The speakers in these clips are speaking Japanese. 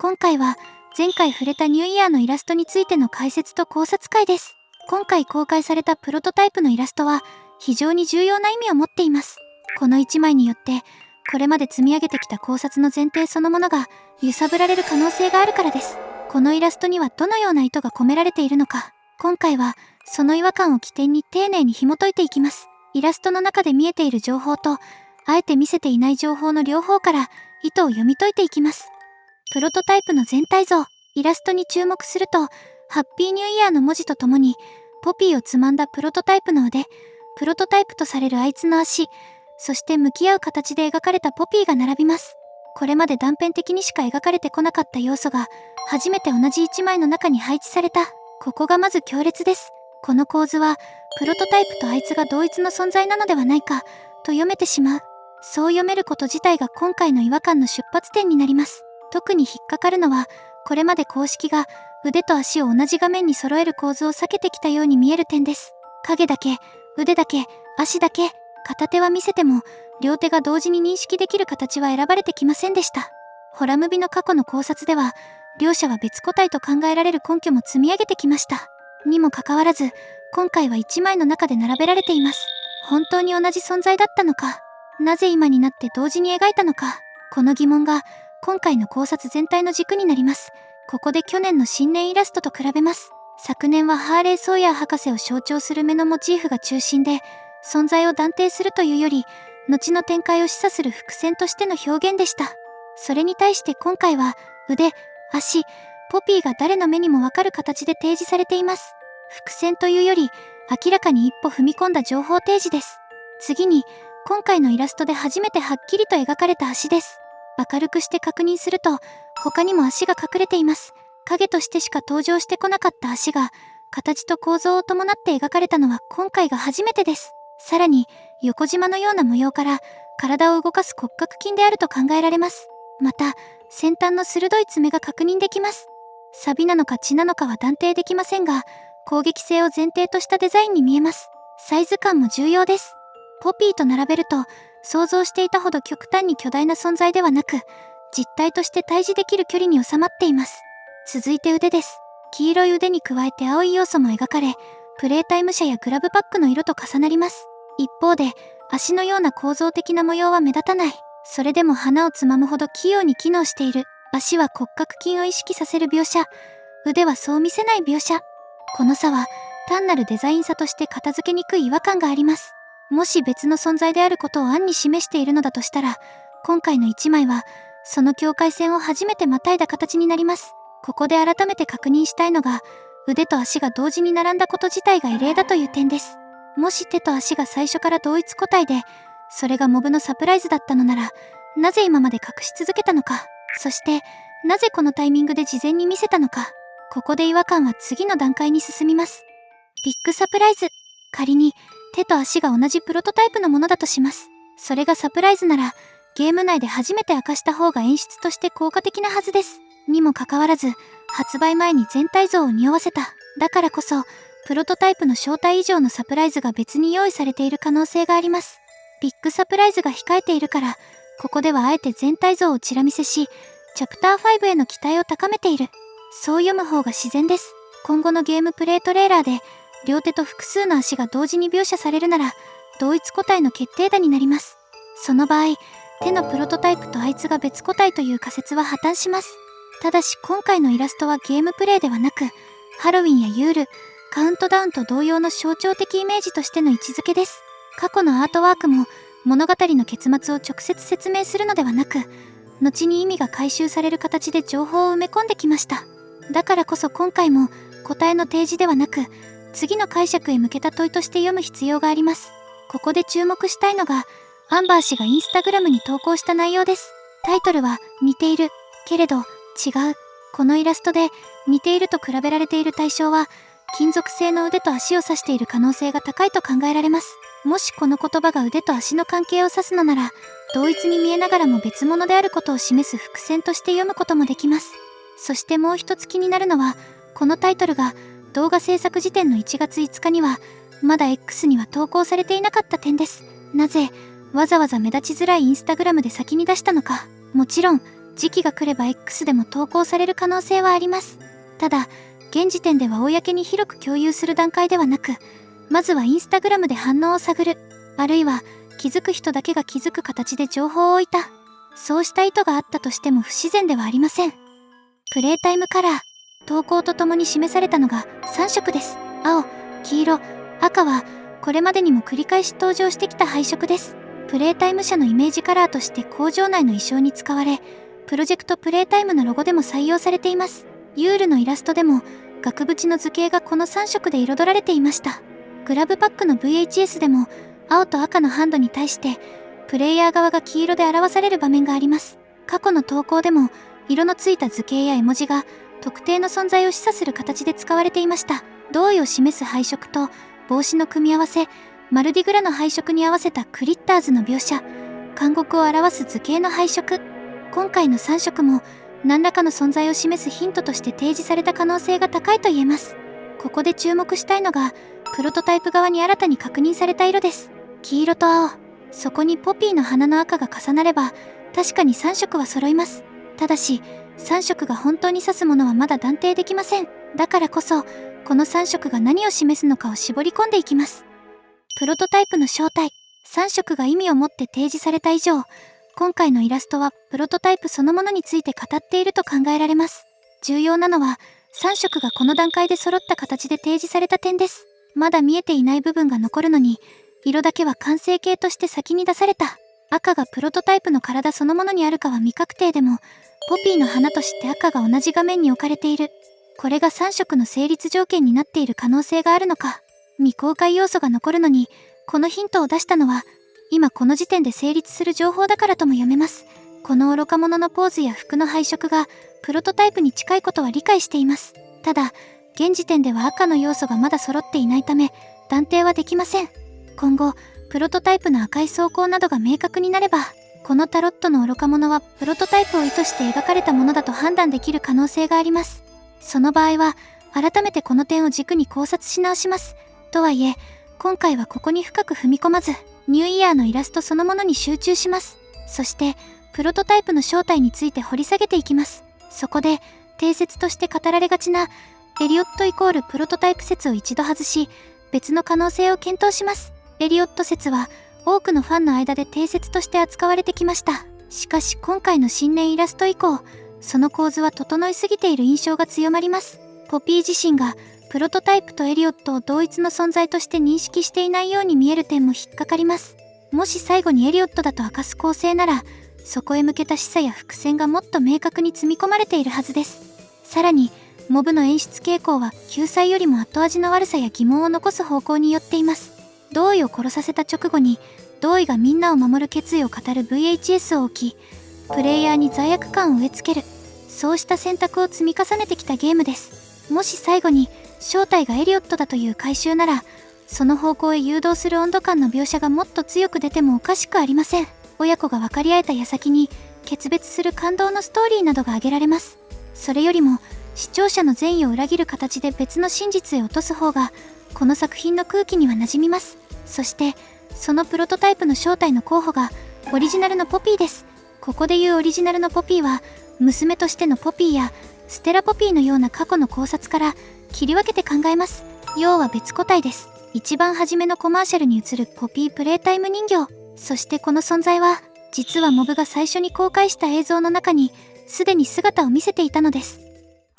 今回は前回触れたニューイヤーのイラストについての解説と考察会です。今回公開されたプロトタイプのイラストは非常に重要な意味を持っています。この1枚によってこれまで積み上げてきた考察の前提そのものが揺さぶられる可能性があるからです。このイラストにはどのような意図が込められているのか、今回はその違和感を起点に丁寧に紐解いていきます。イラストの中で見えている情報とあえて見せていない情報の両方から意図を読み解いていきます。プロトタイプの全体像。イラストに注目すると、ハッピーニューイヤーの文字とともにポピーをつまんだプロトタイプの腕、プロトタイプとされるあいつの足、そして向き合う形で描かれたポピーが並びます。これまで断片的にしか描かれてこなかった要素が初めて同じ1枚の中に配置された。ここがまず強烈です。この構図はプロトタイプとあいつが同一の存在なのではないかと読めてしまう。そう読めること自体が今回の違和感の出発点になります。特に引っかかるのは、これまで公式が腕と足を同じ画面に揃える構図を避けてきたように見える点です。影だけ、腕だけ、足だけ、片手は見せても両手が同時に認識できる形は選ばれてきませんでした。ホラムビの過去の考察では、両者は別個体と考えられる根拠も積み上げてきました。にもかかわらず、今回は1枚の中で並べられています。本当に同じ存在だったのか、なぜ今になって同時に描いたのか、この疑問が今回の考察全体の軸になります。ここで去年の新年イラストと比べます。昨年はハーレー・ソーヤー博士を象徴する目のモチーフが中心で、存在を断定するというより、後の展開を示唆する伏線としての表現でした。それに対して今回は、腕、足、ポピーが誰の目にもわかる形で提示されています。伏線というより、明らかに一歩踏み込んだ情報提示です。次に、今回のイラストで初めてはっきりと描かれた足です。明るくして確認すると、他にも足が隠れています。影としてしか登場してこなかった足が、形と構造を伴って描かれたのは今回が初めてです。さらに、横縞のような模様から、体を動かす骨格筋であると考えられます。また、先端の鋭い爪が確認できます。錆なのか血なのかは断定できませんが、攻撃性を前提としたデザインに見えます。サイズ感も重要です。ポピーと並べると、想像していたほど極端に巨大な存在ではなく、実体として対峙できる距離に収まっています。続いて腕です。黄色い腕に加えて青い要素も描かれ、プレイタイム車やグラブパックの色と重なります。一方で、足のような構造的な模様は目立たない。それでも花をつまむほど器用に機能している。足は骨格筋を意識させる描写。腕はそう見せない描写。この差は、単なるデザイン差として片付けにくい違和感があります。もし別の存在であることを暗に示しているのだとしたら、今回の一枚は、その境界線を初めてまたいだ形になります。ここで改めて確認したいのが、腕と足が同時に並んだこと自体が異例だという点です。もし手と足が最初から同一個体で、それがモブのサプライズだったのなら、なぜ今まで隠し続けたのか、そして、なぜこのタイミングで事前に見せたのか、ここで違和感は次の段階に進みます。ビッグサプライズ。仮に、手と足が同じプロトタイプのものだとします。それがサプライズなら、ゲーム内で初めて明かした方が演出として効果的なはずです。にもかかわらず、発売前に全体像を匂わせた。だからこそ、プロトタイプの正体以上のサプライズが別に用意されている可能性があります。ビッグサプライズが控えているから、ここではあえて全体像をチラ見せし、チャプター5への期待を高めている。そう読む方が自然です。今後のゲームプレイトレーラーで、両手と複数の足が同時に描写されるなら、同一個体の決定打になります。その場合、手のプロトタイプとあいつが別個体という仮説は破綻します。ただし今回のイラストはゲームプレイではなく、ハロウィンやユール、カウントダウンと同様の象徴的イメージとしての位置づけです。過去のアートワークも物語の結末を直接説明するのではなく、後に意味が回収される形で情報を埋め込んできました。だからこそ今回も答えの提示ではなく、次の解釈へ向けた問いとして読む必要があります。ここで注目したいのが、アンバー氏がインスタグラムに投稿した内容です。タイトルは、似ている、けれど、違う。このイラストで、似ていると比べられている対象は、金属製の腕と足を指している可能性が高いと考えられます。もしこの言葉が腕と足の関係を指すのなら、同一に見えながらも別物であることを示す伏線として読むこともできます。そしてもう一つ気になるのは、このタイトルが、動画制作時点の1月5日には、まだ X には投稿されていなかった点です。なぜ、わざわざ目立ちづらいインスタグラムで先に出したのか。もちろん、時期が来れば X でも投稿される可能性はあります。ただ、現時点では公に広く共有する段階ではなく、まずはインスタグラムで反応を探る、あるいは気づく人だけが気づく形で情報を置いた。そうした意図があったとしても不自然ではありません。プレイタイムカラー。投稿とともに示されたのが3色です。青、黄色、赤はこれまでにも繰り返し登場してきた配色です。プレイタイム社のイメージカラーとして工場内の衣装に使われ、プロジェクトプレイタイムのロゴでも採用されています。ユールのイラストでも額縁の図形がこの3色で彩られていました。グラブパックの VHS でも青と赤のハンドに対してプレイヤー側が黄色で表される場面があります。過去の投稿でも色のついた図形や絵文字が特定の存在を示唆する形で使われていました。同意を示す配色と帽子の組み合わせ、マルディグラの配色に合わせたクリッターズの描写、監獄を表す図形の配色。今回の3色も何らかの存在を示すヒントとして提示された可能性が高いと言えます。ここで注目したいのがプロトタイプ側に新たに確認された色です。黄色と青、そこにポピーの花の赤が重なれば確かに3色は揃います。ただし3色が本当に指すものはまだ断定できません。だからこそこの3色が何を示すのかを絞り込んでいきます。プロトタイプの正体。3色が意味を持って提示された以上、今回のイラストはプロトタイプそのものについて語っていると考えられます。重要なのは3色がこの段階で揃った形で提示された点です。まだ見えていない部分が残るのに、色だけは完成形として先に出された。赤がプロトタイプの体そのものにあるかは未確定でも、ポピーの花として赤が同じ画面に置かれている。これが3色の成立条件になっている可能性があるのか。未公開要素が残るのに、このヒントを出したのは、今この時点で成立する情報だからとも読めます。この愚か者のポーズや服の配色が、プロトタイプに近いことは理解しています。ただ、現時点では赤の要素がまだ揃っていないため、断定はできません。今後、プロトタイプの赤い装甲などが明確になれば、このタロットの愚か者はプロトタイプを意図して描かれたものだと判断できる可能性があります。その場合は、改めてこの点を軸に考察し直します。とはいえ、今回はここに深く踏み込まず、ニューイヤーのイラストそのものに集中します。そして、プロトタイプの正体について掘り下げていきます。そこで、定説として語られがちな、エリオットイコールプロトタイプ説を一度外し、別の可能性を検討します。エリオット説は、多くのファンの間で定説として扱われてきました。しかし今回の新年イラスト以降、その構図は整いすぎている印象が強まります。ポピー自身がプロトタイプとエリオットを同一の存在として認識していないように見える点も引っかかります。もし最後にエリオットだと明かす構成なら、そこへ向けた示唆や伏線がもっと明確に積み込まれているはずです。さらに、モブの演出傾向は救済よりも後味の悪さや疑問を残す方向に寄っています。同意を殺させた直後に、同意がみんなを守る決意を語る VHS を置き、プレイヤーに罪悪感を植え付ける。そうした選択を積み重ねてきたゲームです。もし最後に正体がエリオットだという回収なら、その方向へ誘導する温度感の描写がもっと強く出てもおかしくありません。親子が分かり合えた矢先に決別する感動のストーリーなどが挙げられます。それよりも視聴者の善意を裏切る形で別の真実へ落とす方がこの作品の空気には馴染みます。そしてそのプロトタイプの正体の候補がオリジナルのポピーです。ここで言うオリジナルのポピーは娘としてのポピーやステラポピーのような過去の考察から切り分けて考えます。要は別個体です。一番初めのコマーシャルに映るポピープレイタイム人形。そしてこの存在は実はモブが最初に公開した映像の中にすでに姿を見せていたのです。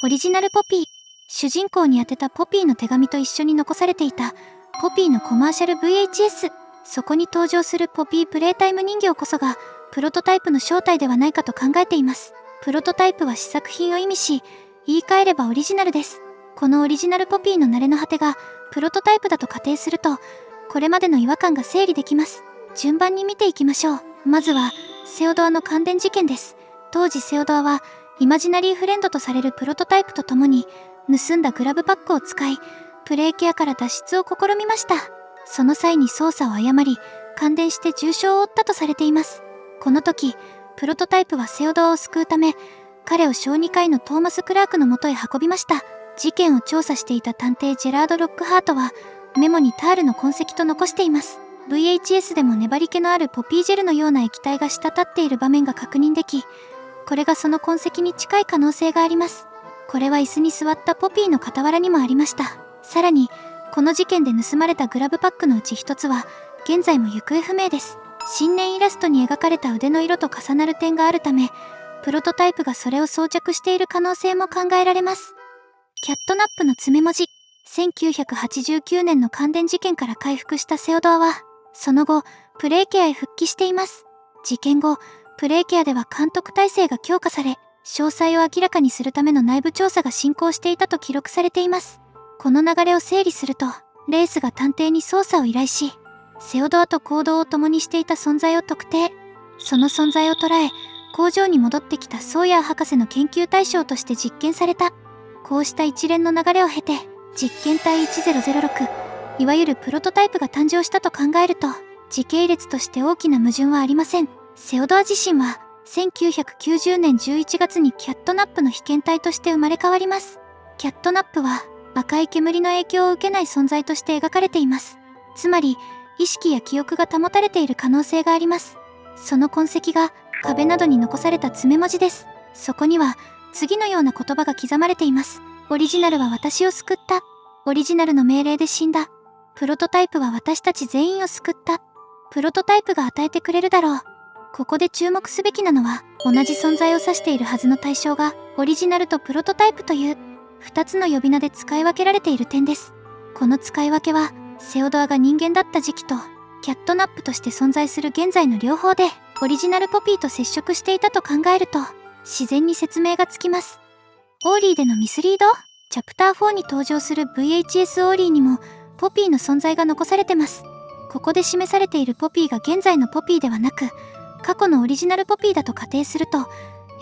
オリジナルポピー。主人公に宛てたポピーの手紙と一緒に残されていたポピーのコマーシャル VHS。そこに登場するポピープレイタイム人形こそがプロトタイプの正体ではないかと考えています。プロトタイプは試作品を意味し、言い換えればオリジナルです。このオリジナルポピーの慣れの果てがプロトタイプだと仮定すると、これまでの違和感が整理できます。順番に見ていきましょう。まずはセオドアの感電事件です。当時セオドアはイマジナリーフレンドとされるプロトタイプと共に盗んだグラブパックを使い、プレイケアから脱出を試みました。その際に操作を誤り、感電して重傷を負ったとされています。この時、プロトタイプはセオドアを救うため、彼を小児科医のトーマス・クラークの元へ運びました。事件を調査していた探偵ジェラード・ロックハートは、メモにタールの痕跡と残しています。VHS でも粘り気のあるポピージェルのような液体が滴っている場面が確認でき、これがその痕跡に近い可能性があります。これは椅子に座ったポピーの傍らにもありました。さらに、この事件で盗まれたグラブパックのうち一つは、現在も行方不明です。新年イラストに描かれた腕の色と重なる点があるため、プロトタイプがそれを装着している可能性も考えられます。キャットナップの爪文字。1989年の感電事件から回復したセオドアは、その後、プレイケアへ復帰しています。事件後、プレイケアでは監督体制が強化され、詳細を明らかにするための内部調査が進行していたと記録されています。この流れを整理すると、レースが探偵に捜査を依頼し、セオドアと行動を共にしていた存在を特定。その存在を捉え、工場に戻ってきたソーヤー博士の研究対象として実験された。こうした一連の流れを経て、実験体1006、いわゆるプロトタイプが誕生したと考えると、時系列として大きな矛盾はありません。セオドア自身は、1990年11月にキャットナップの被験体として生まれ変わります。キャットナップは、赤い煙の影響を受けない存在として描かれています。つまり、意識や記憶が保たれている可能性があります。その痕跡が、壁などに残された爪文字です。そこには、次のような言葉が刻まれています。オリジナルは私を救った。オリジナルの命令で死んだ。プロトタイプは私たち全員を救った。プロトタイプが与えてくれるだろう。ここで注目すべきなのは、同じ存在を指しているはずの対象が、オリジナルとプロトタイプという、二つの呼び名で使い分けられている点です。この使い分けは、セオドアが人間だった時期と、キャットナップとして存在する現在の両方で、オリジナルポピーと接触していたと考えると、自然に説明がつきます。オーリーでのミスリード？チャプター4に登場する VHS オーリーにも、ポピーの存在が残されてます。ここで示されているポピーが現在のポピーではなく、過去のオリジナルポピーだと仮定すると、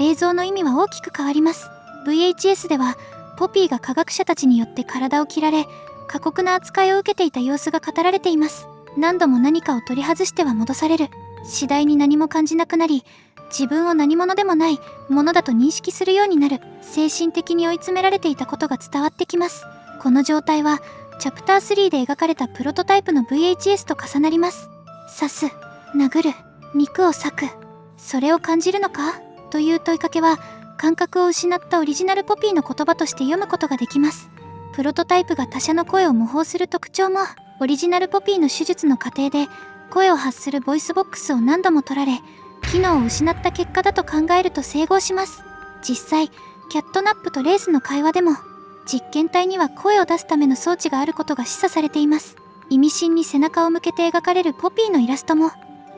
映像の意味は大きく変わります。VHS では、ポピーが科学者たちによって体を切られ、過酷な扱いを受けていた様子が語られています。何度も何かを取り外しては戻される。次第に何も感じなくなり、自分を何者でもないものだと認識するようになる。精神的に追い詰められていたことが伝わってきます。この状態は、チャプター3で描かれたプロトタイプの VHS と重なります。刺す、殴る、肉を裂く。それを感じるのか？という問いかけは、感覚を失ったオリジナルポピーの言葉として読むことができます。プロトタイプが他者の声を模倣する特徴も、オリジナルポピーの手術の過程で、声を発するボイスボックスを何度も取られ、機能を失った結果だと考えると整合します。実際、キャットナップとレースの会話でも、実験体には声を出すための装置があることが示唆されています。意味深に背中を向けて描かれるポピーのイラストも、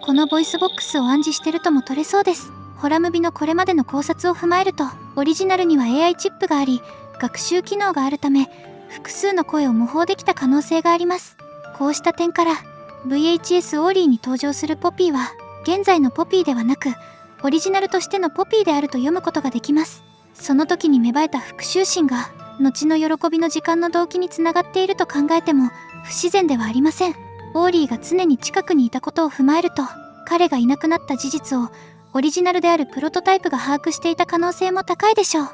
このボイスボックスを暗示してるとも取れそうです。ホラムビのこれまでの考察を踏まえると、オリジナルには AI チップがあり、学習機能があるため、複数の声を模倣できた可能性があります。こうした点から、VHS オーリーに登場するポピーは、現在のポピーではなく、オリジナルとしてのポピーであると読むことができます。その時に芽生えた復讐心が、後の喜びの時間の動機につながっていると考えても、不自然ではありません。オーリーが常に近くにいたことを踏まえると、彼がいなくなった事実を、オリジナルであるプロトタイプが把握していた可能性も高いでしょう。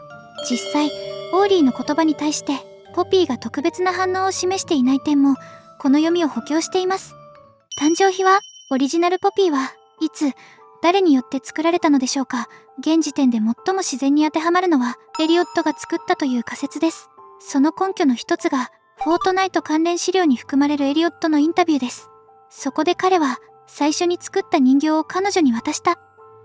実際、オーリーの言葉に対して、ポピーが特別な反応を示していない点も、この読みを補強しています。誕生日は、オリジナルポピーはいつ、誰によって作られたのでしょうか。現時点で最も自然に当てはまるのは、エリオットが作ったという仮説です。その根拠の一つが、フォートナイト関連資料に含まれるエリオットのインタビューです。そこで彼は、最初に作った人形を彼女に渡した、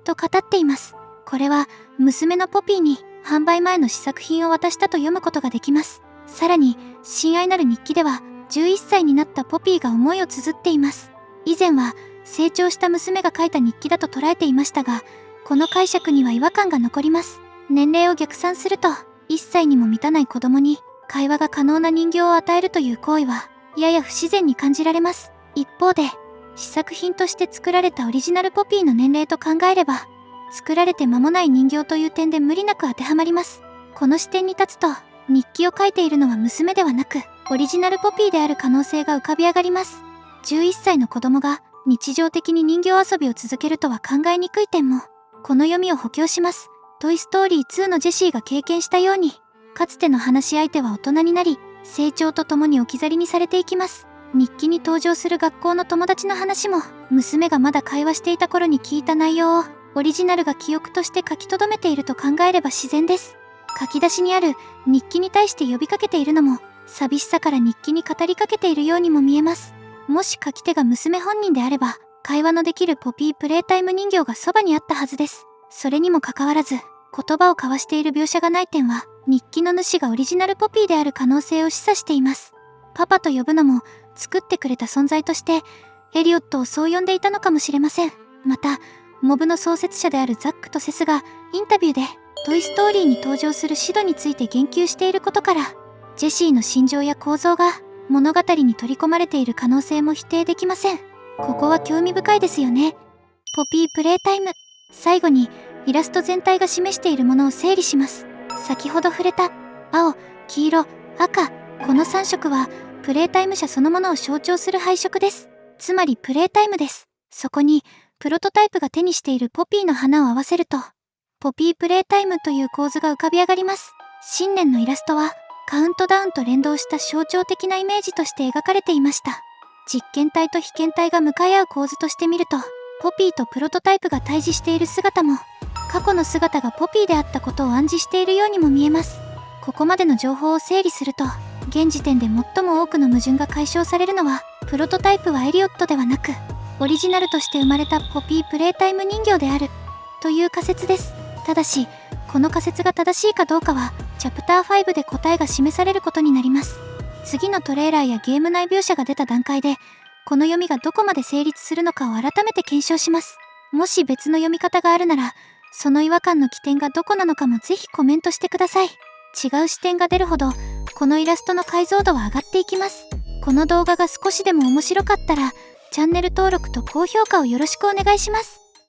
と語っています。これは、娘のポピーに、販売前の試作品を渡したと読むことができます。さらに、親愛なる日記では、11歳になったポピーが思いを綴っています。以前は、成長した娘が書いた日記だと捉えていましたが、この解釈には違和感が残ります。年齢を逆算すると、1歳にも満たない子供に、会話が可能な人形を与えるという行為は、やや不自然に感じられます。一方で、試作品として作られたオリジナルポピーの年齢と考えれば、作られて間もない人形という点で無理なく当てはまります。この視点に立つと、日記を書いているのは娘ではなく、オリジナルポピーである可能性が浮かび上がります。11歳の子供が日常的に人形遊びを続けるとは考えにくい点も、この読みを補強します。トイストーリー2のジェシーが経験したように、かつての話し相手は大人になり、成長とともに置き去りにされていきます。日記に登場する学校の友達の話も、娘がまだ会話していた頃に聞いた内容を、オリジナルが記憶として書き留めていると考えれば自然です。書き出しにある日記に対して呼びかけているのも、寂しさから日記に語りかけているようにも見えます。もし書き手が娘本人であれば、会話のできるポピープレイタイム人形がそばにあったはずです。それにもかかわらず、言葉を交わしている描写がない点は、日記の主がオリジナルポピーである可能性を示唆しています。パパと呼ぶのも、作ってくれた存在として、エリオットをそう呼んでいたのかもしれません。また、モブの創設者であるザックとセスが、インタビューで、トイ・ストーリーに登場するシドについて言及していることから、ジェシーの心情や構造が物語に取り込まれている可能性も否定できません。ここは興味深いですよね。ポピープレイタイム。最後にイラスト全体が示しているものを整理します。先ほど触れた青、黄色、赤、この3色はプレイタイム社そのものを象徴する配色です。つまりプレイタイムです。そこにプロトタイプが手にしているポピーの花を合わせると、ポピープレイタイムという構図が浮かび上がります。新年のイラストはカウントダウンと連動した象徴的なイメージとして描かれていました。実験体と被験体が向かい合う構図として見ると、ポピーとプロトタイプが対峙している姿も、過去の姿がポピーであったことを暗示しているようにも見えます。ここまでの情報を整理すると、現時点で最も多くの矛盾が解消されるのは、プロトタイプはエリオットではなく、オリジナルとして生まれたポピープレイタイム人形である、という仮説です。ただし、この仮説が正しいかどうかは、チャプター5で答えが示されることになります。次のトレーラーやゲーム内描写が出た段階で、この読みがどこまで成立するのかを改めて検証します。もし別の読み方があるなら、その違和感の起点がどこなのかもぜひコメントしてください。違う視点が出るほど、このイラストの解像度は上がっていきます。この動画が少しでも面白かったら、チャンネル登録と高評価をよろしくお願いします。